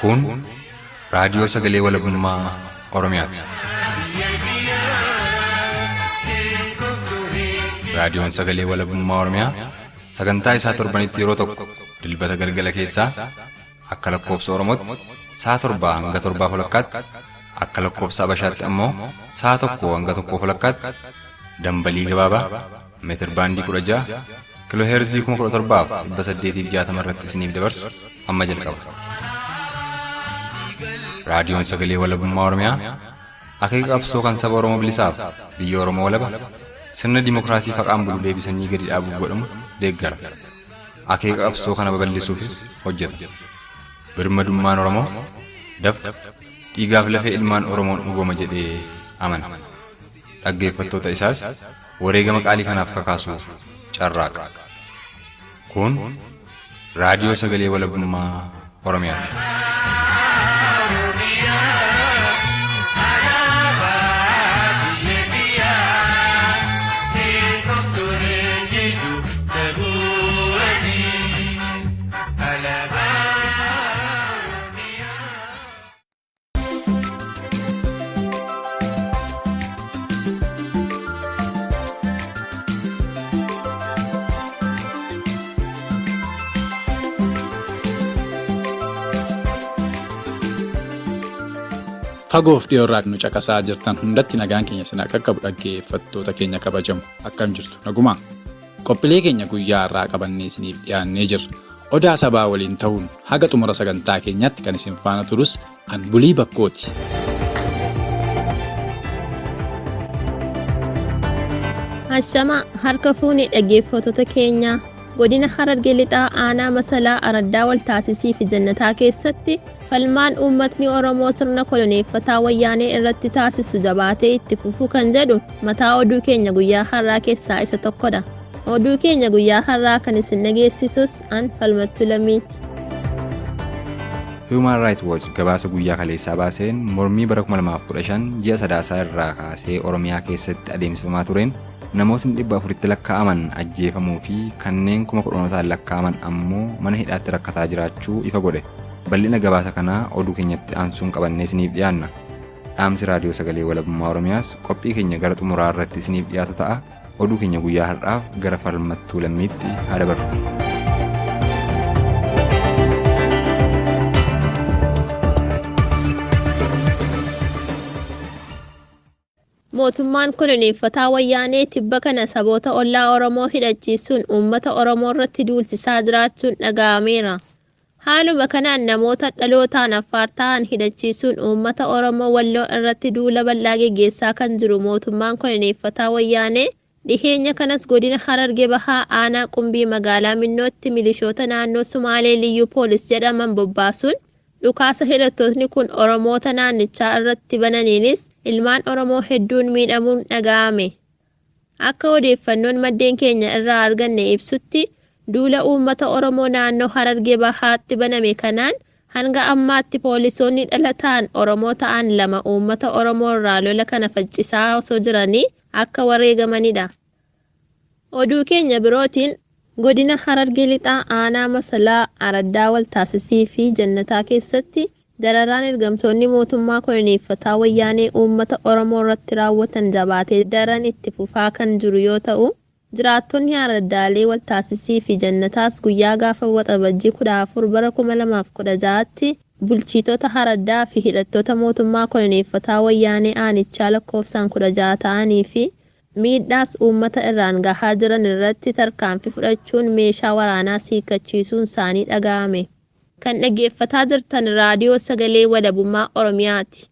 Kun raadiyoo sagalee walabummaa Oromiyaati. Raadiyoon sagalee walabummaa Oromiyaa sagantaa isaa torbanitti yeroo tokko dilbata galgala keessaa akka lakkoofsa Oromootti sa'a 7 hanga 7:00 akka lakkoofsa Habashaatti ammoo sa'a 1 hanga 1:00 dambalii gabaabaa meetir baandii 16 kiiloo heerzii 17,860 irratti isiniif dabarsu amma jalqaba. Raadiyoon sagalee walabummaa Oromiyaa akeeka qabsoo kan saba Oromoo bilisaaf biyya Oromoo walaba sirna dimookiraasii faqaan bulu deebisanii gadi dhaabuuf godhamu deeggara. Akeeka qabsoo kana babal'isuufis hojjeta. Birmadummaan Oromoo dafqa dhiigaaf lafee ilmaan Oromoon dhugooma jedhee amana. Dhaggeeffattoota isaas wareegama qaalii kanaaf kakaasuuf carraaqa. Kun raadiyoo sagalee walabummaa Oromiyaati. Fagoof dhiyoorraa nu caqasaa jirtan hundatti nagaan keenya sinaa qaqqabu dhaggeeffattoota keenya kabajamu akkam jirtu nagumaa. Qophiilee keenya guyyaa irraa qabannee isiniif dhiyaannee jirra. Odaa sabaa waliin ta'uun haga xumura sagantaa keenyatti kan isin faana turus an Bulii Bakkooti. Hashama harka fuunee dhaggeeffattoota keenya godina Harargee lixaa aanaa Masalaa Araddaa Waltaasisii fi Jannataa keessatti falmaan uummatni Oromoo sirna koloneeffataa wayyaanee irratti taasisu jabaatee itti fufuu kan jedhu mataa oduu keenya guyyaa har'aa keessaa isa tokkodha. Oduu keenya guyyaa har'aa kan isin dhageessisus an Falmattuu Lammiiti. Human Rights Watch gabaasa guyyaa kaleessaa baaseen mormii bara 2015 ji'a sadaasaa irraa kaasee Oromiyaa keessatti adeemsifamaa tureen namootni 400tti lakkaa'aman ajjeefamuu fi kanneen 10,000 lakkaa'aman ammoo mana hidhaatti rakkataa jiraachuu ifa godhe. Bal'ina gabaasa kanaa oduu keenyatti aansuun qabannee isiniif dhiyaanna. Dhaamsi raadiyoo sagalee walabummaa Oromiyaas qophii keenya gara xumuraa irratti isiniif dhiyaatu ta'a. Oduu keenya guyyaa har'aaf gara Falmattuu Lammiitti haa dabarru. Mootummaan koloneeffataa wayyaanee tibba kana saboota ollaa Oromoo hidhachiisuun uummata Oromoo irratti duulsisaa jiraachuun dhaga'ameera. Haaluma kanaan namoota dhalootaan Affaar ta'an hidhachiisuun uummata Oromoo Walloo irratti duula bal'aa geggeessaa kan jiru mootummaan koloneeffataa wayyaanee dhiheenya kanas godina Harargee Bahaa aanaa Qumbii magaalaa Minnootti milishoota naannoo Sumaalee Liyyuu Poolis jedhaman bobbaasuun dhukaasa hidhattootni kun Oromoota naannichaa irratti bananiinis ilmaan Oromoo hedduun miidhamuun dhaga'ame. Akka odeeffannoon maddeen keenya irraa arganne ibsutti duula uummata Oromoo naannoo Harargee Bahaatti baname kanaan hanga ammaatti poolisoonni dhalataan Oromoo ta'an 2 uummata Oromoo irraa lola kana faccisaa osoo jiranii akka wareegamanidha. Oduu keenya birootiin godina Harargee lixaa aanaa Masalaa Araddaa Waltaasisii fi Jannataa keessatti dararaan ergamtoonni mootummaa koloneeffataa wayyaanee uummata Oromoo irratti raawwatan jabaatee daran itti fufaa kan jiru yoo ta'u, jiraattonni Araddaalee Waltaasisii fi Jannataas guyyaa gaafa waxabajjii 14 bara 2016tti bulchitoota Haraddaa fi hidhattoota mootummaa koloneeffataa wayyaanee aanichaa lakkoofsaan 16 ta'anii fi miidhaas uummata irraan gahaa jiran irratti tarkaanfii fudhachuun meeshaa waraanaa hiikkachiisuun isaanii dhaga'ame. Kan dhaggeeffataa jirtan raadiyoo sagalee walabummaa Oromiyaati.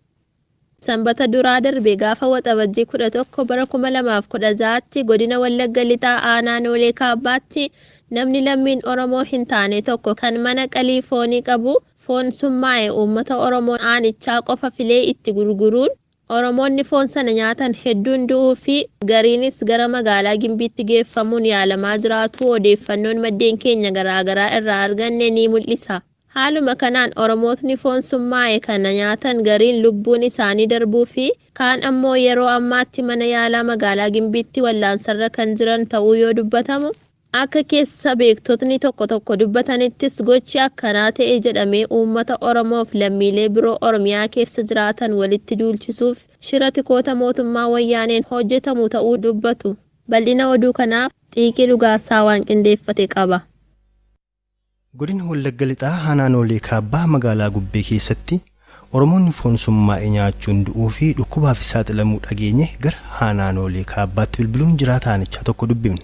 Sanbata duraa darbe gaafa waxabajjii 11 bara 2016tti godina Wallagga lixaa aanaa Noolee Kaabbaatti namni lammiin Oromoo hin taane tokko kan mana qalii foonii qabu foon summaa'e uummata Oromoo aanichaa qofa filee itti gurguruun Oromoonni foon sana nyaatan hedduun du'uu fi gariinis gara magaalaa Gimbiitti geeffamuun yaalamaa jiraatu odeeffannoon maddeen keenya garaagaraa irraa arganne ni mul'isa. Haaluma kanaan Oromootni foon summaa'e kana nyaatan gariin lubbuun isaanii darbuu fi kaan ammoo yeroo ammaatti mana yaalaa magaalaa Gimbiitti wallaansarra kan jiran ta'uu yoo dubbatamu, Akka keessa beektotni tokko tokko dubbatanittis gochi akkanaa ta'e jedhamee uummata Oromoof lammiilee biroo Oromiyaa keessa jiraatan walitti duulchisuuf shira tikoota mootummaa wayyaaneen hojjetamu ta'uu dubbatu. Bal'ina oduu kanaaf Xiiqii Dhugaasaa waan qindeeffate qaba. Godina Wallagga Lixaa Hanaanoolee Kaabbaa magaalaa Gubbee keessatti Oromoonni foon summaa'e nyaachuun du'uu fi dhukkubaaf saaxilamuu dhageenye gara Hanaanoolee Kaabbaatti bilbiluun jiraataanichaa tokko dubbifne.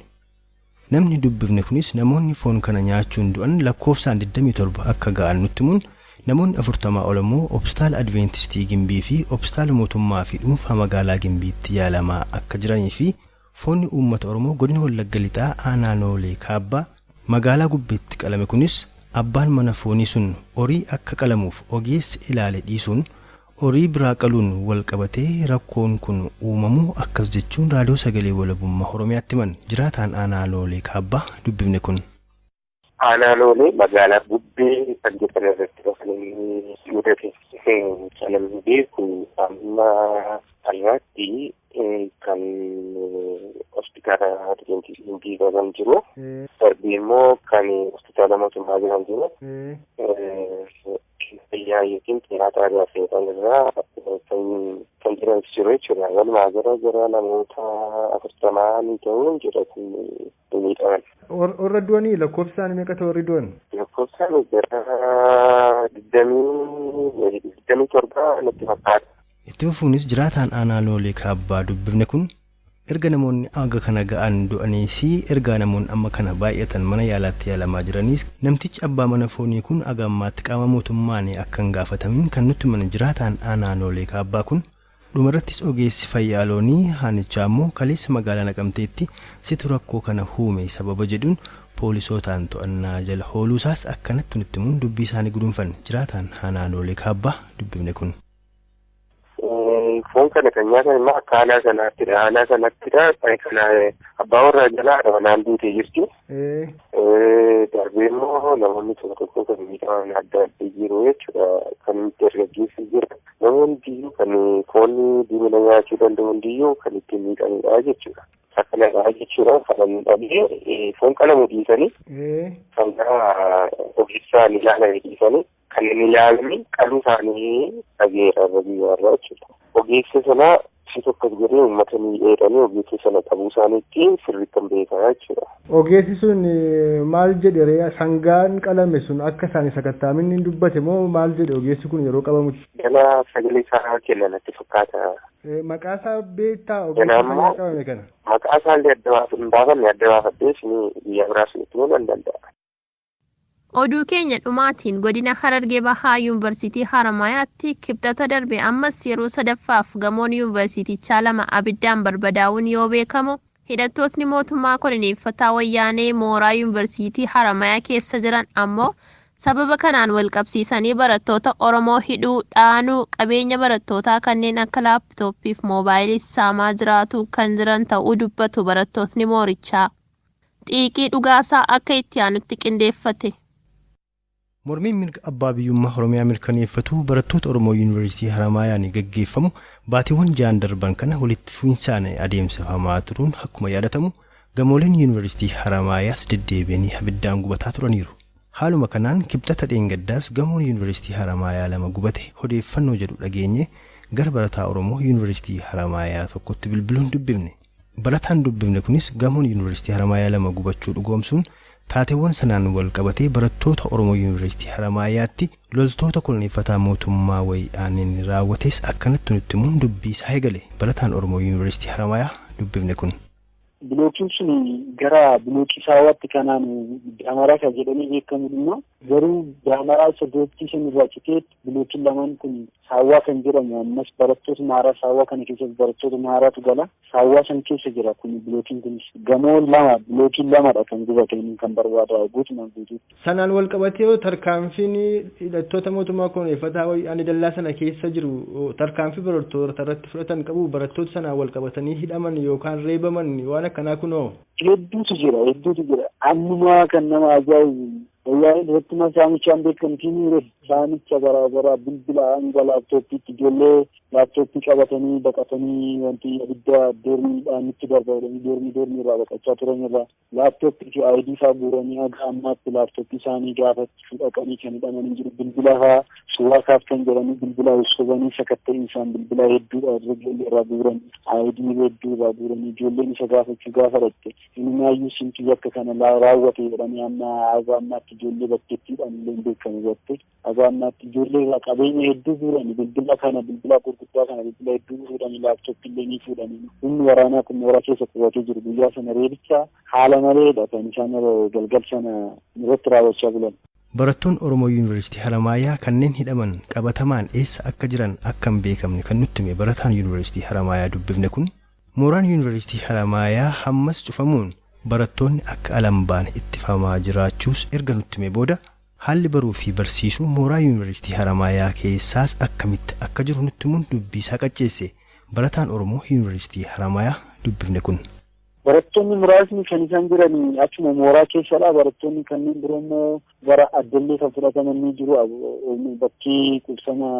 Namni dubbifne kunis namoonni foon kana nyaachuun du'an lakkoofsaan 27 akka ga'an nutti himuun namoonni 40 ol immoo Hospitaala Adventistii Gimbii fi Hospitaala Mootummaa fi dhuunfaa magaalaa Gimbiitti yaalamaa akka jiranii fi foonni uummata Oromoo godina Wallagga Lixaa Hanaanoolee Kaabbaa magaalaa Gubbeetti qalame kunis abbaan mana foonii sun horii akka qalamuuf ogeessi ilaale dhiisuun horii biraa qaluun wal qabatee rakkoon kun uumamuu akkas jechuun raadiyoo sagalee walabummaa Oromiyaatti himan jiraataan Hanaanoolee Kaabbaa dubbifne kun. Hanaanoolee magaalaa Gubbee kan jedhamu irratti kan mudate kan beeku amma alatti kan hospitaala Adventistii Gimbii kan jiru darbii immoo kan hospitaala mootummaa jiru fayyaa yookiin xiyyaata gaafeetan irraa kan jiran jiru jechuudha. Walumaa gara namoota 40 ni ta'uun jedhatu miidhaman. Warra du'anii lakkoofsaan meeqa ta'u warri du'an? Lakkoofsaan gara 27 natti fakkaata. Itti fufuunis jiraataan Hanaanoolee Kaabbaa dubbifne kun erga namoonni aga kana ga'an du'anii fi erga namoonni amma kana baay'atan mana yaalaatti yaalamaa jiraniis namtichi abbaa mana foonii kun aga ammaatti qaama mootummaan akka hin gaafatamin kan nutti himan jiraataan Hanaanoolee Kaabbaa kun dhumarrattis ogeessi fayyaa loonii haanichaa immoo kaleessa magaalaa Naqamteetti situ rakkoo kana uume sababa jedhuun poolisootaan to'annaa jala ooluusaas akkanatti nutti himuun dubbii isaanii gudunfan jiraataan Hanaanoolee Kaabbaa dubbifne kun. Foon kana kan nyaatan immoo akka haala sanattidha. Haala sanattidha. Kana abbaa warraa jalaa dabalaan duutee jirti. Darbee immoo namoonni tokko kan miidhaman adda adda jiru jechuudha. Kan dargaggeessi jira. Namoonni diyyuu kan foonni diimina nyaachuu danda'u hundiyyuu kan ittiin miidhanidha jechuudha. Akkanadha jechuudha. Kana miidhamee foon qalamu dhiisanii kan ogeessaan ilaalame dhiisanii kan inni ilaalame qaluu isaanii dhageera biyyaarraa jechuudha. Ogeessa sana si tokko jedhee uummata miidhanii ogeessa sana qabuu isaaniitti sirriitti kan beekaa jechuudha. Ogeessi sun maal jedhe re'aa sangaan qalame sun akka isaan sakattaamin hin dubbate moo maal jedhe ogeessi kun yeroo qabamutti? Gana sagalee isaa kennanatti fakkaata. Maqaa isaa beektaa ogeessi isaa qabame kana? Maqaa isaa illee hin baafanne adda baafadhee biyya biraa sunitti himuu nan danda'a. Oduu keenya dhumaatiin godina Harargee Bahaa Yuunivarsiitii Haramayaatti kibxata darbe ammas yeroo sadaffaaf gamoon yuunivarsiitichaa 2 abiddaan barbadaa'uun yoo beekamu hidhattootni mootummaa koloneeffataa wayyaanee mooraa yuunivarsiitii Haramayaa keessa jiran ammoo sababa kanaan wal qabsiisanii barattoota Oromoo hidhuu dhaanuu qabeenya barattootaa kanneen akka laaptooppiif moobaayilii saamaa jiraatu kan jiran ta'uu dubbatu barattootni moorichaa. Xiiqii Dhugaasaa akka itti aanutti qindeeffate. Mormiin mirga abbaa biyyummaa Oromiyaa mirkaneeffatu barattoota Oromoo Yuunivarsiitii Haramayaan gaggeeffamu baatiiwwan 6 darban kana walitti fufinsaan adeemsifamaa turuun akkuma yaadatamu gamooleen Yuunivarsiitii Haramayaas deddeebi'anii abiddaan gubataa turaniiru. Haaluma kanaan kibxata dheengaddaas gamoon Yuunivarsiitii Haramayaa 2 gubate odeeffannoo jedhu dhageenye gara barataa Oromoo Yuunivarsiitii Haramayaa tokkotti bilbiluun dubbifne. Barataan dubbifne kunis gamoon Yuunivarsiitii Haramayaa 2 gubachuu dhugoomsuun taateewwan sanaan wal qabatee barattoota Oromoo Yuunivarsiitii Haramayaatti loltoota koloneeffataa mootummaa wayyaaniin raawwates akkanatti nutti himuun dubbii isaa eegale. Barataan Oromoo Yuunivarsiitii Haramayaa dubbifne kun. Bilookiin sun gara bilookii saawwaatti kanaan daamaraa kan jedhanii beekamu dhimma garuu daamaraa sadeetti sun irraa citee bilookiin lamaan kun saawwaa kan jedhamu ammas barattoota maaraa saawwaa kana keessatti barattoota maaraatu gala saawwaa san keessa jira kun bilookiin kunis gamoo lama bilookiin lamadha kan gubatanii kan barbaada guutumaan guutuutti. Sanaan wal qabatee tarkaanfiin hidhattoota mootummaa koloneeffataa wayyaanee dallaa sana keessa jiru tarkaanfii barattoota irratti fudhatan qabu barattoota sanaan wal qabatanii hidhaman yookaan reebaman waan akkanaa kunoo. Hedduutu jira. Annumaa kan nama ajaa'ibu Wayyaan irratti saamichaan beekamtiin saamicha garaagaraa bilbila hanga laaptooppiitti ijoollee laaptooppii qabatanii baqatanii wanti abidda doormiidhaan itti darbaadanii doormii irraa baqachaa turan irraa laaptooppii fi aayidii fa'aa guuranii haga ammaatti laaptooppii isaanii gaafachuu dhaqanii kan hidhamanii jiru. Bilbila fa'aa suuraa kaaftan jedhanii bilbila sobanii sakatta'insa bilbila hedduudha ijoollee irraa guuranii aayidii hedduu irraa guuranii ijoolleen isa gaafachuu gaafa dhatte innumaayyuu simtu yakka kana raawwate jedhanii amma haga ammaatti ijoollee bakkeettiidhaan illee beekamu gotte haga ammaatti ijoollee irraa qabeenya hedduu guuranii bilbila gurguddaa kana bilbila hedduu fuudhanii laaptooppii illee ni fuudhanii humni waraanaa kun mooraa keessa qubatee jiru guyyaa sana reebicha haala maleedha kan isaan galgal sana irratti raawwachaa bulan. Barattoonni Oromoo Yuunivarsiitii Haramaayaa kanneen hidhaman qabatamaan eessa akka jiran akka hin beekamne kan nutti hime barataan Yuunivarsiitii Haramaayaa dubbifne kun mooraan Yuunivarsiitii Haramaayaa hammas cufamuun barattoonni akka alambaan ittifamaa jiraachuus erga nutti hime booda haalli baruu fi barsiisuu mooraa Yuunivarsiitii Haramaayaa keessaas akkamitti akka jiru nutti himuun dubbii isaa qacceesse barataan Oromoo Yuunivarsiitii Haramaayaa dubbifne kun. Barattoonni muraasni kan isaan jiran achuma mooraa keessadha. Barattoonni kanneen biroo immoo gara addallee kan fudhataman ni jiru. Bakki qubsama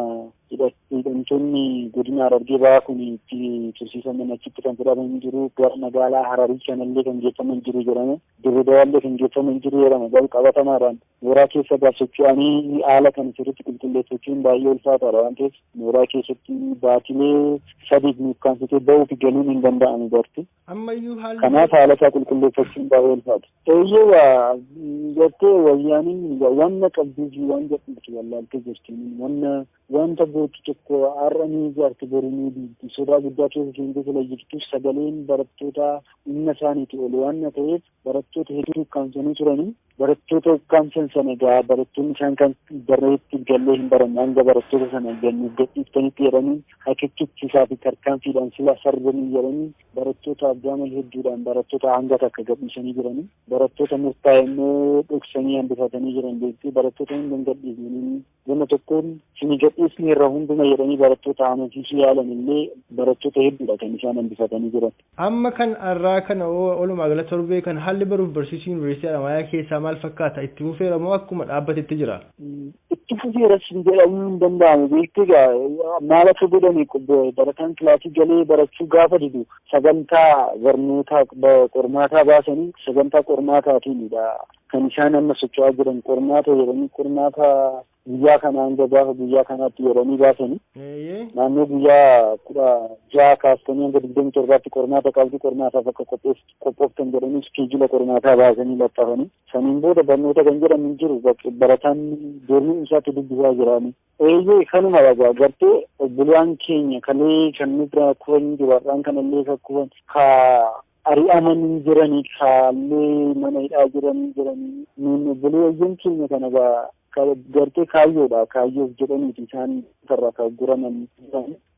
hidhamtoonni godina Harargee ba'aa kun itti tursiifaman achitti kan fudhataman jiru. Gara magaalaa Hararii kanallee kan geeffaman jiru jedhama. Dirreedawaallee kan geeffaman jiru jedhama. Garuu qabatamaadhaan mooraa keessa socho'anii haala kan sirriitti qulqulleeffachuun baay'ee ulfaataadha waan ta'eef mooraa keessatti baatilee sadiif nuukkaansitee ba'uu fi galuun hin danda'amu barti. Ammayyuu kanaaf haala isaa qulqulleeffachuun baay'ee ulfaata. Eeyyee gartee wayyaaniin wanna qabduu fi waan jedhamtu wallaaltee jirtiin wanta gootu tokko har'a ni ijaarte boru ni diigdi sodaa guddaa keessa seentee tola jirtu sagaleen barattoota humna isaaniiti ol waan ta'eef barattoota hedduu ukkaamsanii turanii barattoota ukkaamsan sana egaa barattoonni isaan kan barreetti gallee hin baranne hanga barattoota sana gannuuf gadhiiftanitti jedhanii hakikichiisaa fi tarkaanfiidhaan sila sarbanii jedhanii barattoota abdaama hedduudhaan barattoota hanga takka gadhiisanii jiranii barattoota murtaa'e immoo dhoksanii hambifatanii jiran beektii barattoota hin gadhiisanii gama tokkoon sini gadhiisni irra hunduma jedhanii barattoota amansiisuu yaalan illee barattoota hedduudha kan isaan hambifatanii jiran. Amma kan irraa kana walumaa gala torbee kan haalli baruuf barsiisuu Yuunivarsiitii Haramaayaa keessaa maal fakkaata? Itti fufeera moo akkuma dhaabbatetti jira? Itti fufeera sin jedhamuu hin danda'amu beektii maal akka godhani barataan kilaasii galee barachuu gaafa didu sagantaa barnootaa qormaataa baasanii sagantaa qormaataatiinidha kan isaan amma socho'aa jiran qormaata jedhanii qormaata guyyaa kana hanga gaafa guyyaa kanaatti jedhanii baasanii naannoo guyyaa 16 kaastanii hanga 27tti qormaata qabdu qormaataaf akka qophooftan jedhanii iskeejula qormaataa baasanii laxxafanii saniin booda barnoota kan jedhan hin jiru barataan doormii isaatti dubbisaa jiranii. Eeyyee kanuma ragaa gartee obbolaan keenya kalee kan nu bira kuban jiru har'aan kanallee kakkuban ari'amanii jiranii kaallee mana hidhaa jiranii nuun obboleeyyan keenya kana gartee kaayyoodha kaayyoof jedhaniiti isaan irraa kagguraman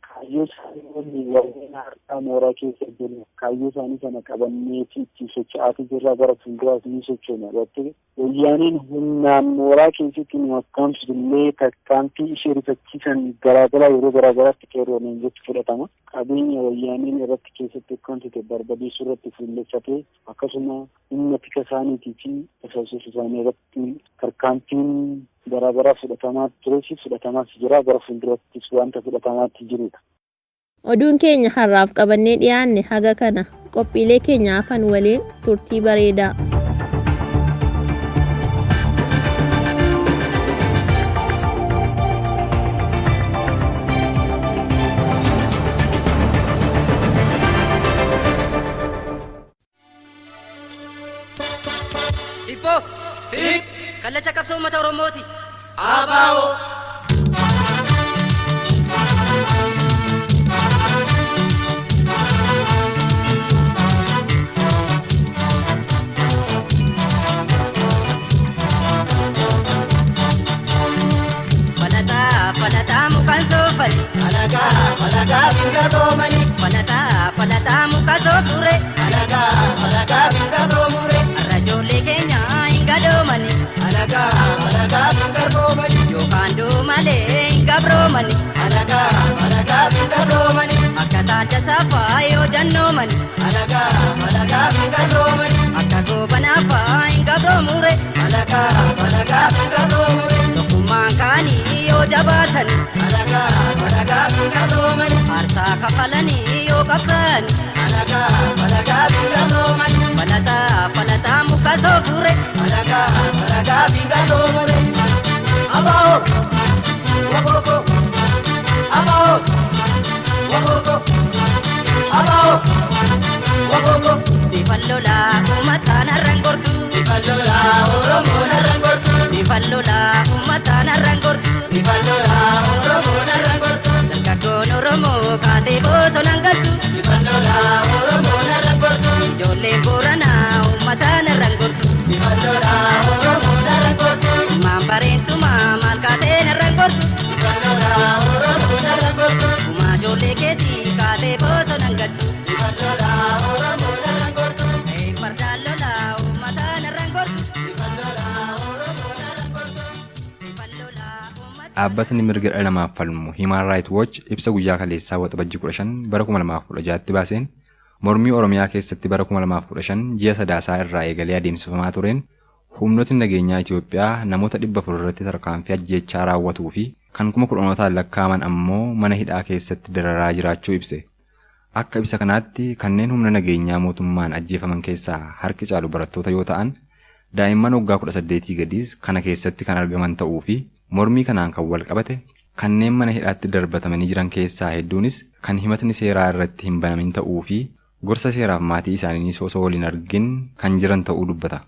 kaayyoo isaanii warreen har'aa mooraa keessa jiru kaayyoo isaanii sana qabannee itti socho'aati jirra gara fuulduraas ni sochoona gartee wayyaaniin humnaan mooraa keessatti nu akkaamsitullee tarkaanfii ishee rifachiisan garaagaraa yeroo garaagaraatti qeerrooneen jetti fudhatama qabeenya wayyaaniin irratti keessatti akkaamsite barbadeessuu irratti fuulleffatee akkasuma humna tika isaaniitii fi tasaasuuf isaanii irratti tarkaanfiin garaagaraa fudhatamaa tureef fudhatamaas jira gara fuuldurattis wanta fudhatamaatti jirudha. Oduun keenya har'aaf qabannee dhiyaanne haga kana qophiilee keenya hafan waliin turtii bareedaa. Kallacha qabsoo uummata Oromooti. Abaa'oo. Falataa mukaan soofare. Alagaa binga doomani. Falataa mukaan soofure. Alagaa binga doomure. Arrajoolee keenya hin gadoomani. Alagaa binga doomani. Yookaan doomalee hin gabroomani. Alagaa binga doomani. Akka taata saafaa yoo jannoomani. Alagaa binga doomani. Akka goobanaafaa hin gabroomure. Alagaa fi gabroomanii. Tokkummaan kaanii yoo jabaatan Alagaa fi gabroomanii. aarsaa kafalanii yoo qabsan Alagaa fi gabroomanii. falataa muka soofure Alagaa fi gabroomanii. Aboo wabooko aboo wabooko aboo wabooko. sifan lolaa uummataan har'aan gortu Sifan lolaa Oromoon har'aan gortu. sifan lolaa uummataan har'aan gortu Sifan lolaa Oromoon har'aan gortu. dargaggoon Oromoo kaatee bosonaan galtu Sifan lolaa Oromoon har'aan gortu. ijoolleen Booranaa uummataan har'aan gortu Sifan lolaa Oromoon har'aan gortu. ilmaan bareentumaa maal kaateen har'aan gortu Sifan lolaa Oromoon har'aan gortu. gumaa ijoollee keetii kaatee bosonaan galtu Sifan lolaa Oromoon har'aan gortu. fardaan lolaa uummataan har'aan gortu Sifan lolaa Oromoon har'aan gortu. sifan lolaa uummataan. Dhaabbatni mirga dhala namaaf falmu Human Rights Watch ibsa guyyaa kaleessaa waxabajjii 15 bara 2016tti baaseen mormii Oromiyaa keessatti bara 2015 ji'a sadaasaa irraa eegalee adeemsifamaa tureen humnootni nageenyaa Itoophiyaa namoota 400 irratti tarkaanfii ajjeechaa raawwatuu fi kan 10,000 lakkaa'aman ammoo mana hidhaa keessatti dararaa jiraachuu ibse. Akka ibsa kanaatti kanneen humna nageenyaa mootummaan ajjeefaman keessaa harki caalu barattoota yoo ta'an daa'imman waggaa 18 gadiis kana keessatti kan argaman ta'uu fi mormii kanaan kan wal qabate kanneen mana hidhaatti darbatamanii jiran keessaa hedduunis kan himatni seeraa irratti hin banamin ta'uu fi gorsa seeraaf maatii isaanii osoo waliin argin kan jiran ta'uu dubbata.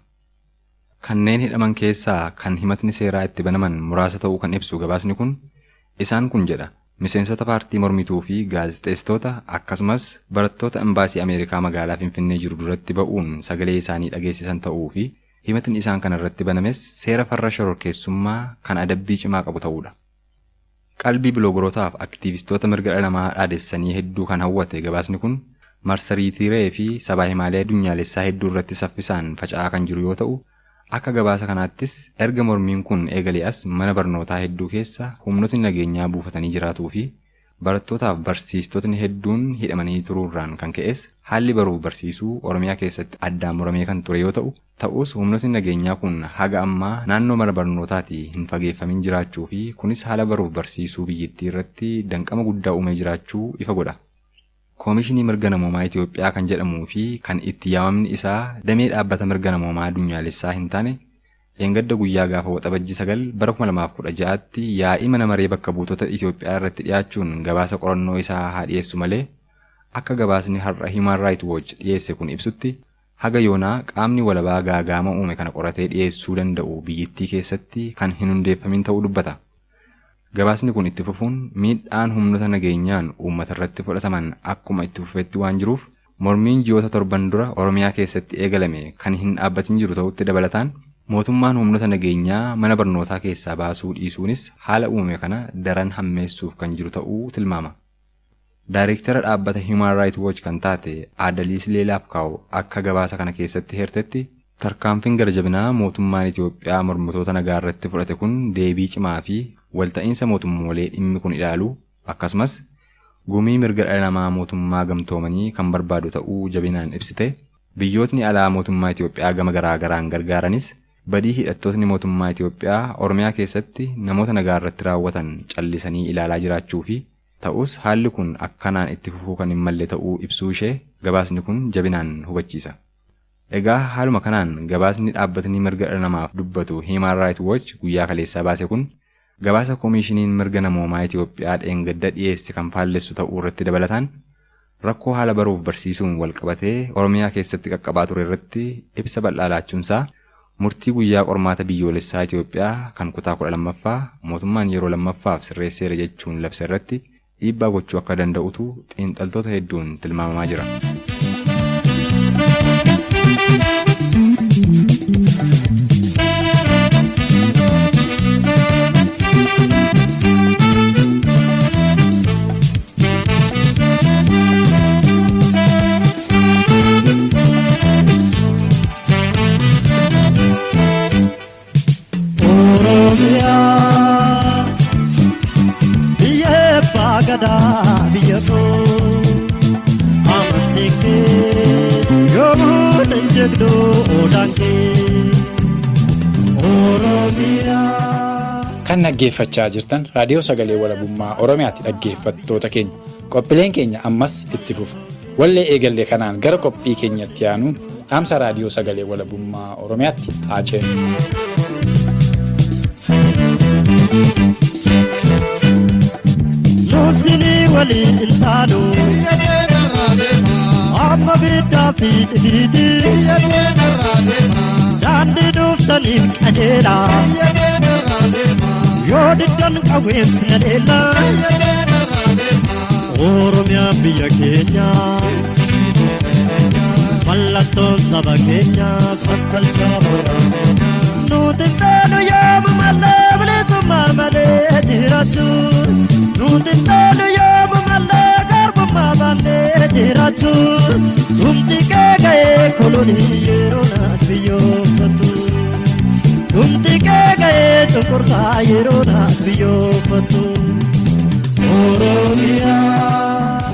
Kanneen hidhaman keessaa kan himatni seeraa itti banaman muraasa ta'uu kan ibsu gabaasni kun isaan kun jedha. Miseensota paartii mormituu fi gaazexeessitoota akkasumas barattoota embaasii Ameerikaa magaalaa Finfinnee jiru duratti ba'uun sagalee isaanii dhageessisan ta'uu fi himatni isaan kana irratti banames seera farra shororkeessummaa kan adabbii cimaa qabu ta'uudha. Qalbii biloogorootaaf aktiivistoota mirga dhala namaa dhaadessanii hedduu kan hawwate gabaasni kun marsariitiiree fi sabaa himaalee addunyaalessaa hedduu irratti saffisaan faca'aa kan jiru yoo ta'u akka gabaasa kanaattis erga mormiin kun eegalee as mana barnootaa hedduu keessa humnootni nageenyaa buufatanii jiraatuu fi barattootaaf barsiistotni hedduun hidhamanii turuurraan kan ka'es haalli baruuf barsiisuu Oromiyaa keessatti addaan muramee kan ture yoo ta'u ta'us humnootni nageenyaa kun haga ammaa naannoo mana barnootaatii hin fageeffamin jiraachuu fi kunis haala baruuf barsiisuu biyyattii irratti danqama guddaa uumee jiraachuu ifa godha. Koomishinii mirga namoomaa Itoophiyaa kan jedhamuu fi kan itti yaamamni isaa damee dhaabbata mirga namoomaa addunyaalessaa hin taane eengadda guyyaa gaafa waxabajjii 9 bara 2016tti yaa'ii mana maree bakka buutota Itoophiyaa irratti dhiyaachuun gabaasa qorannoo isaa haa dhiyeessu malee akka gabaasni har'a Human Rights Watch dhiyeesse kun ibsutti haga yoonaa qaamni walabaa gaagaama uume kana qoratee dhiyeessuu danda'u biyyattii keessatti kan hin hundeeffamin ta'uu dubbata. Gabaasni kun itti fufuun miidhaan humnoota nageenyaan uummata irratti fudhataman akkuma itti fufetti waan jiruuf mormiin ji'oota 7 dura Oromiyaa keessatti eegalame kan hin dhaabbatin jiru ta'utti dabalataan mootummaan humnoota nageenyaa mana barnootaa keessaa baasuu dhiisuunis haala uumame kana daran hammeessuuf kan jiru ta'uu tilmaama. Daayireektara dhaabbata Human Rights Watch kan taate Aadaliis Leelaapkaaw akka gabaasa kana keessatti heertetti tarkaanfiin garjabinaa mootummaan Itoophiyaa mormitoota nagaa irratti fudhate kun deebii cimaa fi walta'iinsa mootummoolee dhimmi kun ilaalu akkasumas gumii mirga dhala namaa mootummaa gamtoomanii kan barbaadu ta'uu jabinaan ibsite biyyootni alaa mootummaa Itoophiyaa gama garaa garaan gargaaranis badii hidhattootni mootummaa Itoophiyaa Oromiyaa keessatti namoota nagaa irratti raawwatan callisanii ilaalaa jiraachuu fi ta'us haalli kun akkanaan itti fufuu kan hin malle ta'uu ibsuu ishee gabaasni kun jabinaan hubachiisa. Egaa haaluma kanaan gabaasni dhaabbatni mirga dhala namaaf dubbatu Human Rights Watch guyyaa kaleessaa baase kun gabaasa koomishiniin mirga namoomaa Itoophiyaa dheengadda dhiyeesse kan faallessu ta'uu irratti dabalataan rakkoo haala baruuf barsiisuun wal qabatee Oromiyaa keessatti qaqqabaa ture irratti ibsa bal'aa laachuunsaa murtii guyyaa qormaata biyyoolessaa Itoophiyaa kan kutaa 12ffaa mootummaan yeroo lammaffaaf sirreesseera jechuun labse irratti dhiibbaa gochuu akka danda'utu xiinxaltoota hedduun tilmaamamaa jira. Kan dhaggeeffachaa jirtan raadiyoo sagalee walabummaa Oromiyaatti dhaggeeffattoota keenya. Qophiileen keenya ammas itti fufa. Wallee eegallee kanaan gara qophii keenyatti aanuun dhaamsa raadiyoo sagalee walabummaa Oromiyaatti haa ceenu. Nuusini waliin iltaanu amma biddaa fi dhidhiiti daandii duubsaniif qajeela yoo diddan qabeessi adeela Oromiyaan biyya keenya mallattoon saba keenya fakkalchaa boora nuti taanu yaamu mallee bilisummaa malee jiraachuu nuti taanu yaamu mallee garbummaa malee jiraachuu dhumti kee ga'ee kolonii yeroo naaf biyyoofatu dhumti kee ga'ee cunqursaa yeroo naaf biyyoofatu Oromiyaa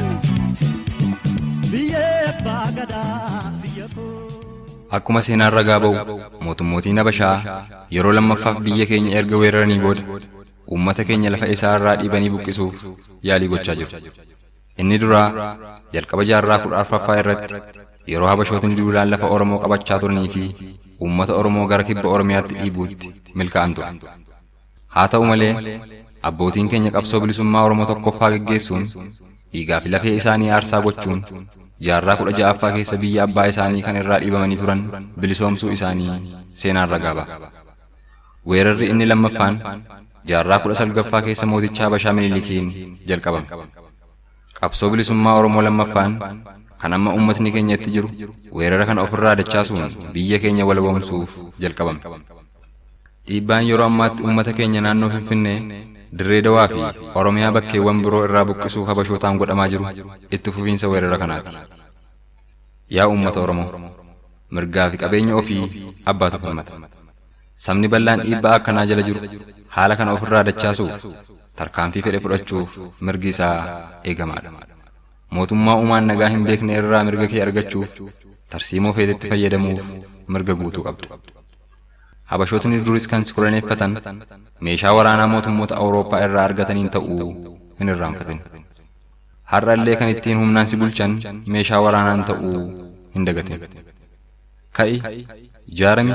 biyya abbaa gadaa biyya koo. Akkuma seenaan ragaa ba'u mootummootiin Habashaa yeroo lammaffaaf biyya keenya erga weeraranii booda uummata keenya lafa isaa irraa dhiibanii buqqisuuf yaalii gochaa jiru. Inni duraa jalqaba jaarraa 14ffaa irratti yeroo Habashootiin duulaan lafa Oromoo qabachaa turanii fi uummata Oromoo gara kibba Oromiyaatti dhiibuutti milkaa'an ture. Haa ta'u malee abbootiin keenya qabsoo bilisummaa Oromoo tokkoffaa gaggeessuun dhiigaa fi lafee isaanii aarsaa gochuun jaarraa 16ffaa keessa biyya abbaa isaanii kan irraa dhiibamanii turan bilisoomsuu isaanii seenaan ragaa ba'a. Weerarri inni lammaffaan jaarraa 19ffaa keessa mooticha Habashaa Minilikiin jalqabame. Qabsoo bilisummaa Oromoo lammaffaan kan amma uummatni keenya itti jiru weerara kana ofirraa dachaasuun biyya keenya walaboomsuuf jalqabame. Dhiibbaan yeroo ammaatti uummata keenya naannoo Finfinnee, Dirree Dawaa fi Oromiyaa bakkeewwan biroo irraa buqqisuuf Habashootaan godhamaa jiru itti fufiinsa weerara kanaati. Yaa uummata Oromoo, mirgaa fi qabeenya ofii abbaatu falmata. Sabni bal'aan dhiibbaa akkanaa jala jiru haala kana ofirraa dachaasuuf tarkaanfii fedhe fudhachuuf mirgi isaa eegamaadha. Mootummaa uumaan nagaa hin beekne irraa mirga kee argachuuf tarsiimoo feetetti fayyadamuuf mirga guutuu qabdu. Habashootni duris kan si koloneeffatan meeshaa waraanaa mootummoota Awurooppaa irraa argataniin ta'uu hin irraanfatin. Har'allee kan ittiin humnaan si bulchan meeshaa waraanaan ta'uu hin dagatin. Ka'i, ijaarami,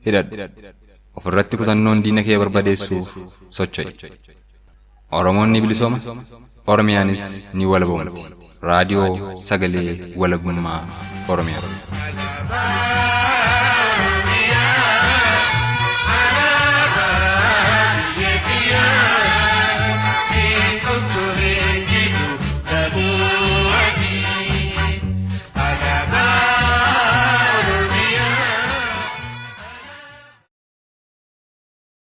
hidhadhu. Ofirratti kutannoon diina kee barbadeessuuf socho'i. Oromoon ni bilisooma, Oromiyaanis ni walaboomti. Raadiyoo Sagalee Walabummaa Oromiyaa.